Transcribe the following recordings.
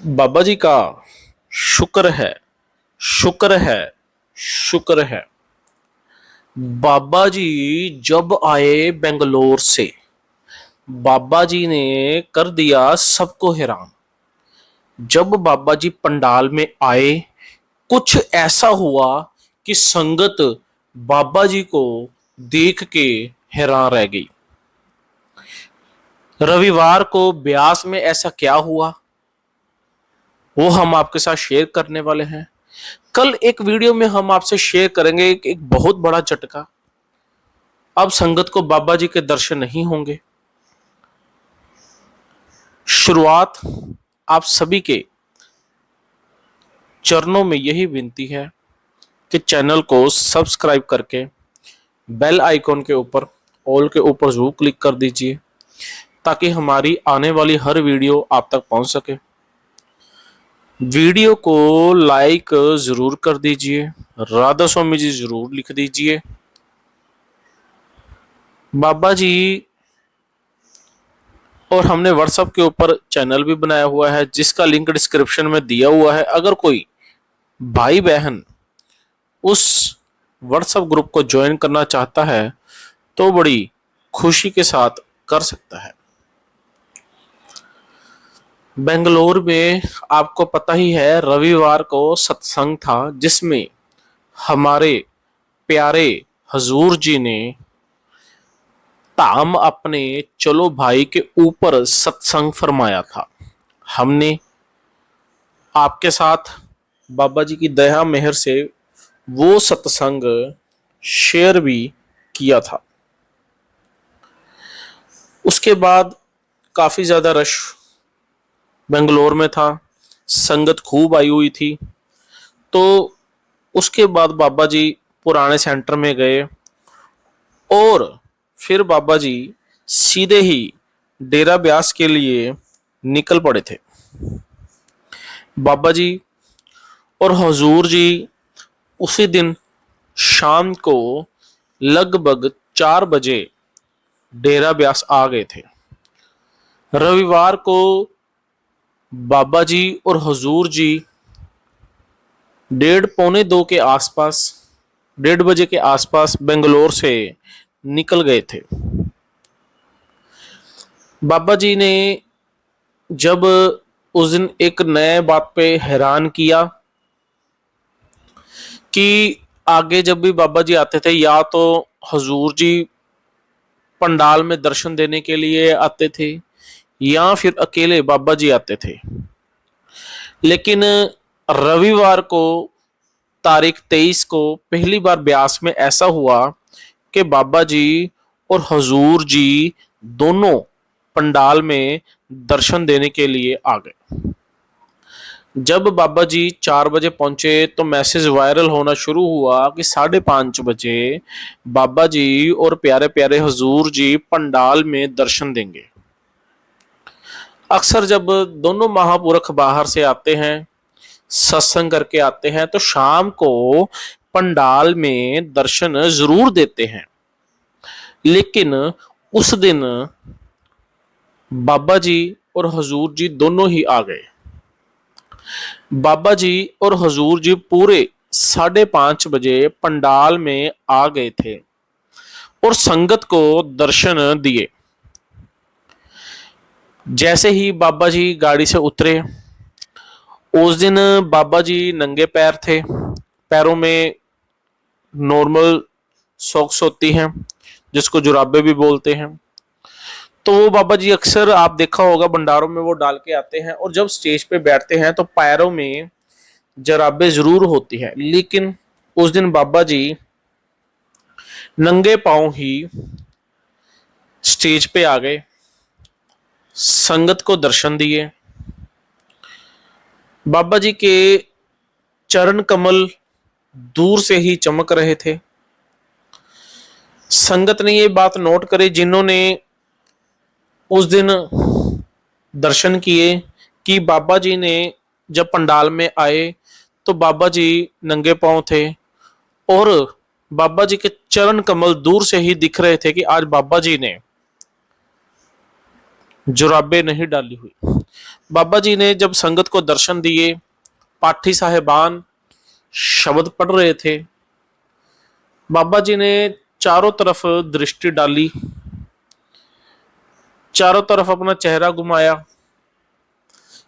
बाबा जी का शुक्र है, शुक्र है, शुक्र है। बाबा जी जब आए बेंगलोर से, बाबा जी ने कर दिया सबको हैरान। जब बाबा जी पंडाल में आए, कुछ ऐसा हुआ कि संगत बाबा जी को देख के हैरान रह गई। रविवार को ब्यास में ऐसा क्या हुआ, वो हम आपके साथ शेयर करने वाले हैं। कल एक वीडियो में हम आपसे शेयर करेंगे एक बहुत बड़ा झटका। अब संगत को बाबा जी के दर्शन नहीं होंगे। शुरुआत आप सभी के चरणों में यही विनती है कि चैनल को सब्सक्राइब करके बेल आइकॉन के ऊपर ऑल के ऊपर जरूर क्लिक कर दीजिए, ताकि हमारी आने वाली हर वीडियो आप तक पहुंच सके। वीडियो को लाइक जरूर कर दीजिए, राधा स्वामी जी जरूर लिख दीजिए। बाबा जी और हमने व्हाट्सएप के ऊपर चैनल भी बनाया हुआ है, जिसका लिंक डिस्क्रिप्शन में दिया हुआ है। अगर कोई भाई बहन उस व्हाट्सएप ग्रुप को ज्वाइन करना चाहता है तो बड़ी खुशी के साथ कर सकता है। बेंगलोर में आपको पता ही है, रविवार को सत्संग था, जिसमें हमारे प्यारे हजूर जी ने ताम अपने चलो भाई के ऊपर सत्संग फरमाया था। हमने आपके साथ बाबा जी की दया मेहर से वो सत्संग शेयर भी किया था। उसके बाद काफी ज्यादा रश बेंगलोर में था, संगत खूब आई हुई थी। तो उसके बाद बाबा जी पुराने सेंटर में गए और फिर बाबा जी सीधे ही डेरा ब्यास के लिए निकल पड़े थे। बाबा जी और हजूर जी उसी दिन शाम को लगभग 4 बजे डेरा ब्यास आ गए थे। रविवार को बाबा जी और हजूर जी 1:30 के आसपास, 1:30 के आसपास बेंगलोर से निकल गए थे। बाबा जी ने जब उस दिन एक नए बात पे हैरान किया कि आगे जब भी बाबा जी आते थे, या तो हजूर जी पंडाल में दर्शन देने के लिए आते थे या फिर अकेले बाबा जी आते थे। लेकिन रविवार को तारीख 23 को पहली बार ब्यास में ऐसा हुआ कि बाबा जी और हजूर जी दोनों पंडाल में दर्शन देने के लिए आ गए। जब बाबा जी 4 बजे पहुंचे तो मैसेज वायरल होना शुरू हुआ कि 5:30 बजे बाबा जी और प्यारे प्यारे हजूर जी पंडाल में दर्शन देंगे। अक्सर जब दोनों महापुरुष बाहर से आते हैं, सत्संग करके आते हैं, तो शाम को पंडाल में दर्शन जरूर देते हैं। लेकिन उस दिन बाबा जी और हजूर जी दोनों ही आ गए। बाबा जी और हजूर जी पूरे 5:30 बजे पंडाल में आ गए थे और संगत को दर्शन दिए। जैसे ही बाबा जी गाड़ी से उतरे, उस दिन बाबा जी नंगे पैर थे, पैरों में नॉर्मल सॉक्स होती हैं जिसको जुराबे भी बोलते हैं। तो वो बाबा जी अक्सर आप देखा होगा भंडारों में वो डाल के आते हैं, और जब स्टेज पे बैठते हैं तो पैरों में जराबे जरूर होती है। लेकिन उस दिन बाबा जी नंगे पांव ही स्टेज पे आ गए, संगत को दर्शन दिए। बाबा जी के चरण कमल दूर से ही चमक रहे थे। संगत ने ये बात नोट करी, जिन्होंने उस दिन दर्शन किए, कि बाबा जी ने जब पंडाल में आए तो बाबा जी नंगे पांव थे और बाबा जी के चरण कमल दूर से ही दिख रहे थे कि आज बाबा जी ने जुराबे नहीं डाली हुई। बाबा जी ने जब संगत को दर्शन दिए, पाठी साहेबान शब्द पढ़ रहे थे, बाबा जी ने चारों तरफ दृष्टि डाली, चारों तरफ अपना चेहरा घुमाया।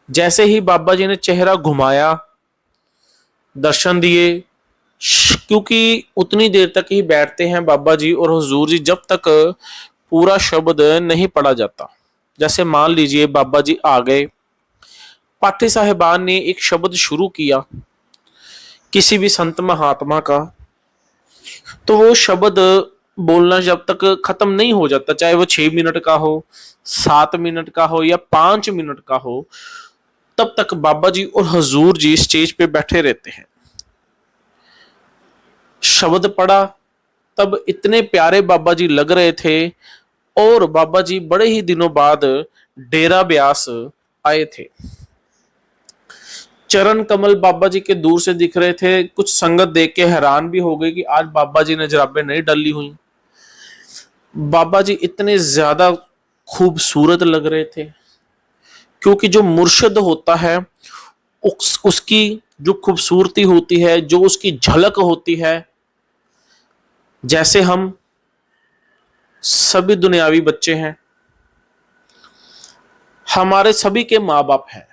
जैसे ही बाबा जी ने चेहरा घुमाया, दर्शन दिए, क्योंकि उतनी देर तक ही बैठते हैं बाबा जी और हुजूर जी जब तक पूरा शब्द नहीं पढ़ा जाता। जैसे मान लीजिए बाबा जी आ गए, पाठी साहिबान ने एक शब्द शुरू किया किसी भी संत महात्मा का, तो वो शब्द बोलना जब तक खत्म नहीं हो जाता, चाहे वो 6 मिनट का हो, 7 मिनट का हो या 5 मिनट का हो, तब तक बाबा जी और हजूर जी स्टेज पे बैठे रहते हैं। शब्द पढ़ा, तब इतने प्यारे बाबा जी लग रहे थे, और बाबा जी बड़े ही दिनों बाद डेरा ब्यास आए थे। चरण कमल बाबा जी के दूर से दिख रहे थे। कुछ संगत देख के हैरान भी हो गई कि आज बाबा जी ने जराबे नहीं डाली हुई। बाबा जी इतने ज्यादा खूबसूरत लग रहे थे, क्योंकि जो मुर्शिद होता है उसकी जो खूबसूरती होती है, जो उसकी झलक होती है, जैसे हम सभी दुनियावी बच्चे हैं, हमारे सभी के माँ बाप हैं।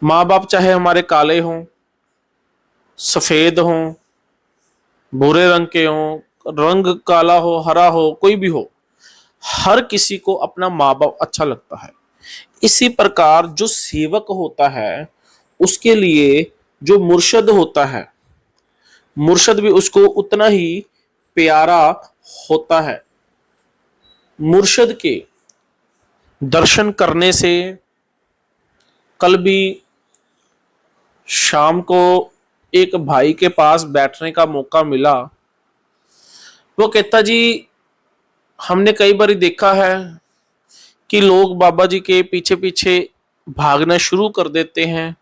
माँ बाप चाहे हमारे काले हों, सफेद हों, भूरे रंग के हों, रंग काला हो, हरा हो, कोई भी हो, हर किसी को अपना माँ बाप अच्छा लगता है। इसी प्रकार जो सेवक होता है, उसके लिए जो मुर्शद होता है, मुर्शद भी उसको उतना ही प्यारा होता है। मुर्शद के दर्शन करने से, कल भी शाम को एक भाई के पास बैठने का मौका मिला। वो कहता जी, हमने कई बार देखा है कि लोग बाबा जी के पीछे पीछे भागना शुरू कर देते हैं,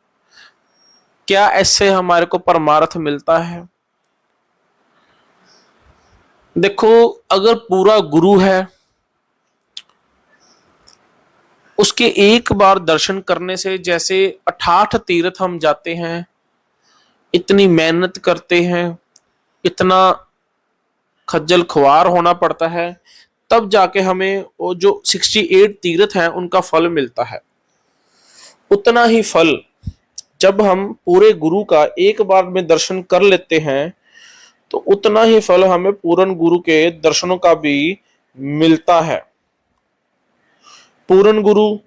क्या ऐसे हमारे को परमार्थ मिलता है? देखो, अगर पूरा गुरु है, उसके एक बार दर्शन करने से जैसे 68 तीर्थ हम जाते हैं, इतनी मेहनत करते हैं, इतना खज्जल खुआर होना पड़ता है, तब जाके हमें वो जो 68 तीर्थ हैं उनका फल मिलता है। उतना ही फल जब हम पूरे गुरु का एक बार में दर्शन कर लेते हैं, तो उतना ही फल हमें पूर्ण गुरु के दर्शनों का भी मिलता है। पूर्ण गुरु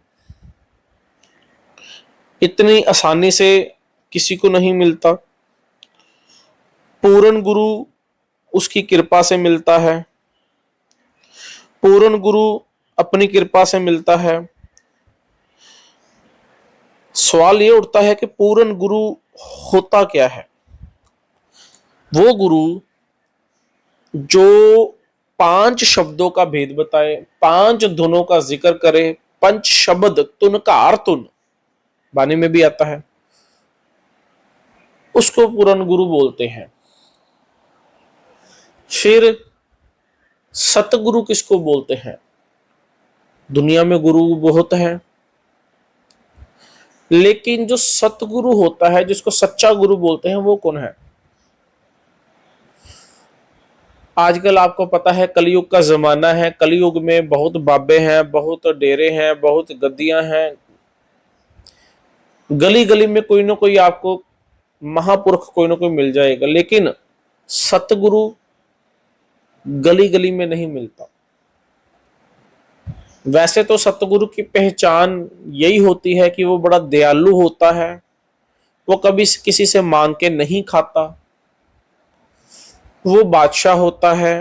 इतनी आसानी से किसी को नहीं मिलता। पूर्ण गुरु उसकी कृपा से मिलता है, पूर्ण गुरु अपनी कृपा से मिलता है। सवाल ये उठता है कि पूर्ण गुरु होता क्या है? वो गुरु जो 5 शब्दों का भेद बताए, 5 धुनों का जिक्र करे, पंच शब्द तुन कार तुन, बानी में भी आता है, उसको पूर्ण गुरु बोलते हैं। फिर सतगुरु किसको बोलते हैं? दुनिया में गुरु बहुत है, लेकिन जो सतगुरु होता है, जिसको सच्चा गुरु बोलते हैं, वो कौन है? आजकल आपको पता है कलयुग का जमाना है। कलयुग में बहुत बाबे हैं, बहुत डेरे हैं, बहुत गद्दियां हैं। गली गली में कोई ना कोई आपको महापुरुष कोई ना कोई मिल जाएगा, लेकिन सतगुरु गली गली में नहीं मिलता। वैसे तो सतगुरु की पहचान यही होती है कि वो बड़ा दयालु होता है, वो कभी किसी से मांग के नहीं खाता, वो बादशाह होता है।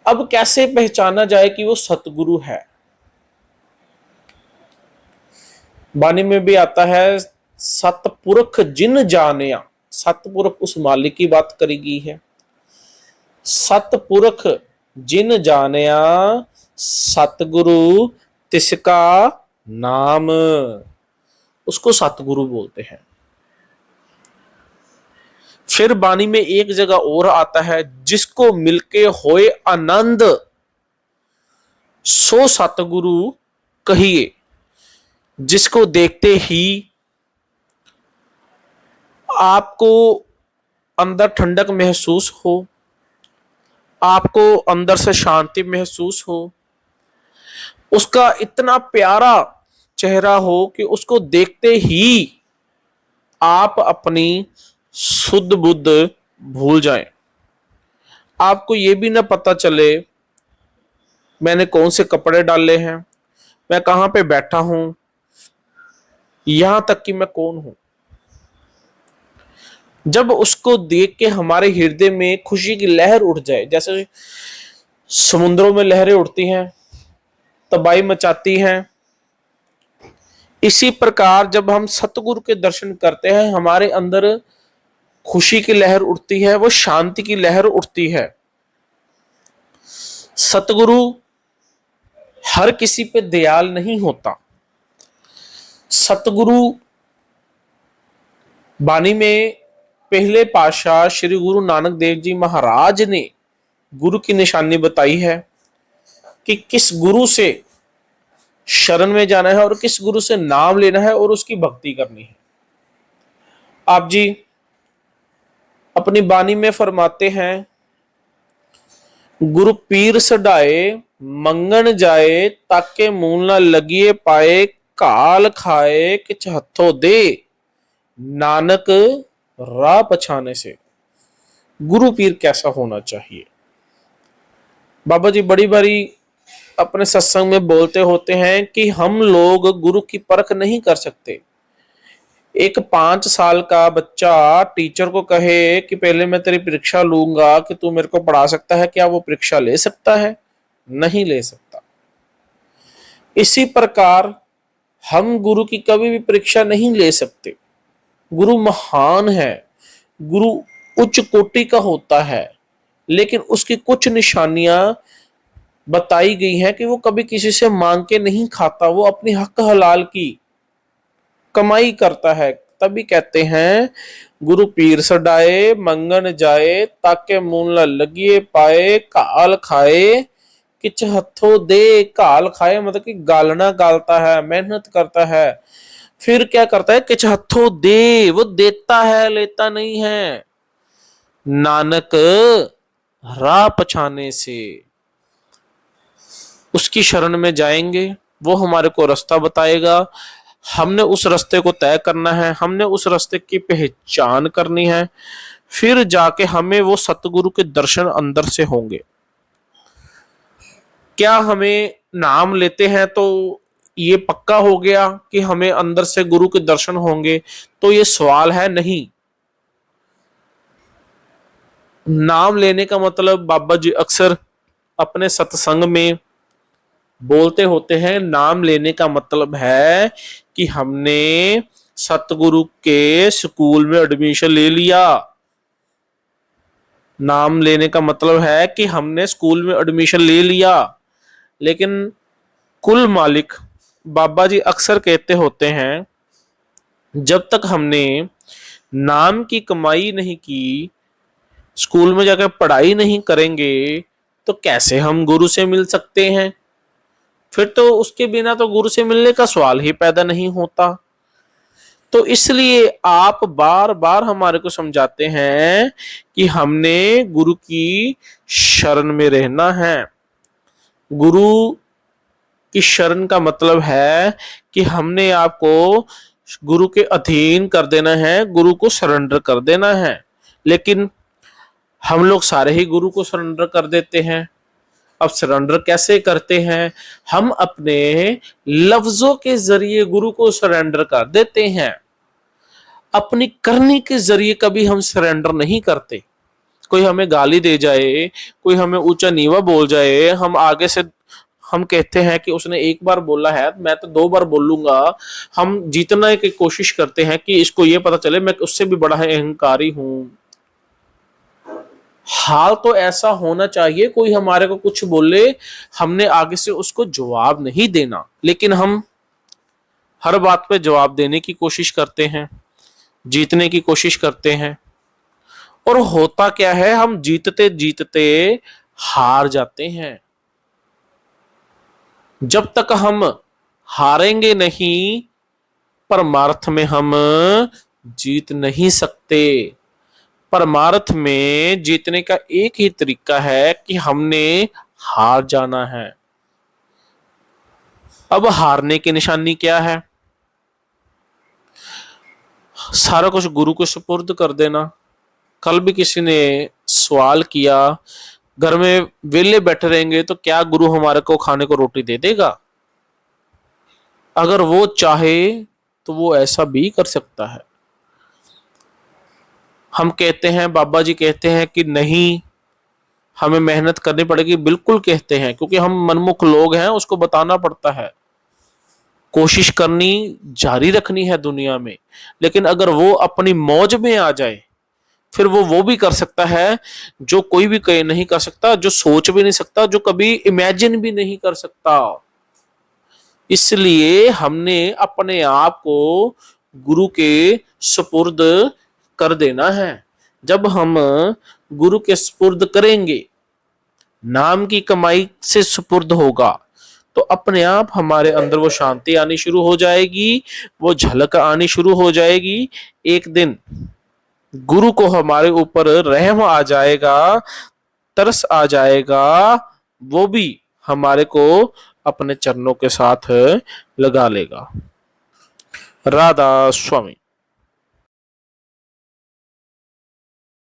अब कैसे पहचाना जाए कि वो सतगुरु है? बानी में भी आता है, सतपुरख जिन जानिया। सतपुरख उस मालिक की बात करी गई है। सतपुरख जिन जानिया, सतगुरु तिसका नाम, उसको सतगुरु बोलते हैं। फिर बानी में एक जगह और आता है, जिसको मिलके होए आनंद, सो सतगुरु कहिए, जिसको देखते ही आपको अंदर ठंडक महसूस हो, आपको अंदर से शांति महसूस हो, उसका इतना प्यारा चेहरा हो कि उसको देखते ही आप अपनी शुद्ध बुद्ध भूल जाएं। आपको ये भी ना पता चले मैंने कौन से कपड़े डाले हैं, मैं कहां पे बैठा हूं, यहां तक कि मैं कौन हूं। जब उसको देख के हमारे हृदय में खुशी की लहर उठ जाए, जैसे समुद्रों में लहरें उठती हैं, तबाही मचाती हैं, इसी प्रकार जब हम सतगुरु के दर्शन करते हैं हमारे अंदर खुशी की लहर उठती है, वो शांति की लहर उठती है। सतगुरु हर किसी पे दयाल नहीं होता। सतगुरु बानी में पहले पातशाह श्री गुरु नानक देव जी महाराज ने गुरु की निशानी बताई है कि किस गुरु से शरण में जाना है और किस गुरु से नाम लेना है और उसकी भक्ति करनी है। आप जी अपनी बानी में फरमाते हैं, गुरु पीर सडाए मंगन जाए, ताके मूल न लगिए पाए, काल खाए किछ हथों दे, नानक राह पछाने से। गुरु पीर कैसा होना चाहिए? बाबा जी बड़ी बारी अपने सत्संग में बोलते होते हैं कि हम लोग गुरु की परख नहीं कर सकते। एक 5 साल का बच्चा टीचर को कहे कि पहले मैं तेरी परीक्षा लूंगा कि तू मेरे को पढ़ा सकता है, क्या वो परीक्षा ले सकता है? नहीं ले सकता। इसी प्रकार हम गुरु की कभी भी परीक्षा नहीं ले सकते। गुरु महान है, गुरु उच्च कोटि का होता है, लेकिन उसकी कुछ निशानियां बताई गई हैं कि वो कभी किसी से मांग के नहीं खाता, वो अपनी हक हलाल की कमाई करता है। तभी कहते हैं, गुरु पीर सडाए मंगन जाए, ताके मूल न लगिए पाए, काल खाए किच हथों दे। काल खाए मतलब कि गालना गालता है, मेहनत करता है, फिर क्या करता है, किच हथों दे, वो देता है, लेता नहीं है। नानक राह पछाने से, उसकी शरण में जाएंगे, वो हमारे को रास्ता बताएगा। हमने उस रास्ते को तय करना है, हमने उस रास्ते की पहचान करनी है, फिर जाके हमें वो सतगुरु के दर्शन अंदर से होंगे। क्या हमें नाम लेते हैं तो ये पक्का हो गया कि हमें अंदर से गुरु के दर्शन होंगे? तो ये सवाल है, नहीं। नाम लेने का मतलब बाबा जी अक्सर अपने सत्संग में बोलते होते हैं, नाम लेने का मतलब है कि हमने सतगुरु के स्कूल में एडमिशन ले लिया। नाम लेने का मतलब है कि हमने स्कूल में एडमिशन ले लिया। लेकिन कुल मालिक बाबा जी अक्सर कहते होते हैं, जब तक हमने नाम की कमाई नहीं की, स्कूल में जाकर पढ़ाई नहीं करेंगे, तो कैसे हम गुरु से मिल सकते हैं? फिर तो उसके बिना तो गुरु से मिलने का सवाल ही पैदा नहीं होता। तो इसलिए आप बार बार हमारे को समझाते हैं कि हमने गुरु की शरण में रहना है। गुरु की शरण का मतलब है कि हमने आपको गुरु के अधीन कर देना है, गुरु को सरेंडर कर देना है। लेकिन हम लोग सारे ही गुरु को सरेंडर कर देते हैं। अब सरेंडर कैसे करते हैं? हम अपने लफ्जों के जरिए गुरु को सरेंडर कर देते हैं, अपनी करनी के जरिए कभी हम सरेंडर नहीं करते। कोई हमें गाली दे जाए, कोई हमें ऊंचा नीवा बोल जाए, हम आगे से हम कहते हैं कि उसने एक बार बोला है, मैं तो 2 बार बोलूंगा। हम जीतने की कोशिश करते हैं कि इसको ये पता चले मैं उससे भी बड़ा अहंकारी हूं। हाल तो ऐसा होना चाहिए, कोई हमारे को कुछ बोले, हमने आगे से उसको जवाब नहीं देना, लेकिन हम हर बात पे जवाब देने की कोशिश करते हैं, जीतने की कोशिश करते हैं। और होता क्या है, हम जीतते जीतते हार जाते हैं। जब तक हम हारेंगे नहीं, परमार्थ में हम जीत नहीं सकते। परमार्थ में जीतने का एक ही तरीका है कि हमने हार जाना है। अब हारने की निशानी क्या है? सारा कुछ गुरु को सुपुर्द कर देना। कल भी किसी ने सवाल किया, घर में वेले बैठे रहेंगे तो क्या गुरु हमारे को खाने को रोटी दे देगा? अगर वो चाहे तो वो ऐसा भी कर सकता है। हम कहते हैं, बाबा जी कहते हैं कि नहीं, हमें मेहनत करनी पड़ेगी। बिल्कुल कहते हैं, क्योंकि हम मनमुख लोग हैं, उसको बताना पड़ता है। कोशिश करनी जारी रखनी है दुनिया में। लेकिन अगर वो अपनी मौज में आ जाए, फिर वो भी कर सकता है जो कोई भी कहीं नहीं कर सकता, जो सोच भी नहीं सकता, जो कभी इमेजिन भी नहीं कर सकता। इसलिए हमने अपने आप को गुरु के सुपुर्द कर देना है। जब हम गुरु के सुपुर्द करेंगे, नाम की कमाई से सुपुर्द होगा, तो अपने आप हमारे अंदर वो शांति आनी शुरू हो जाएगी, वो झलक आनी शुरू हो जाएगी। एक दिन गुरु को हमारे ऊपर रहम आ जाएगा, तरस आ जाएगा, वो भी हमारे को अपने चरणों के साथ लगा लेगा। राधा स्वामी।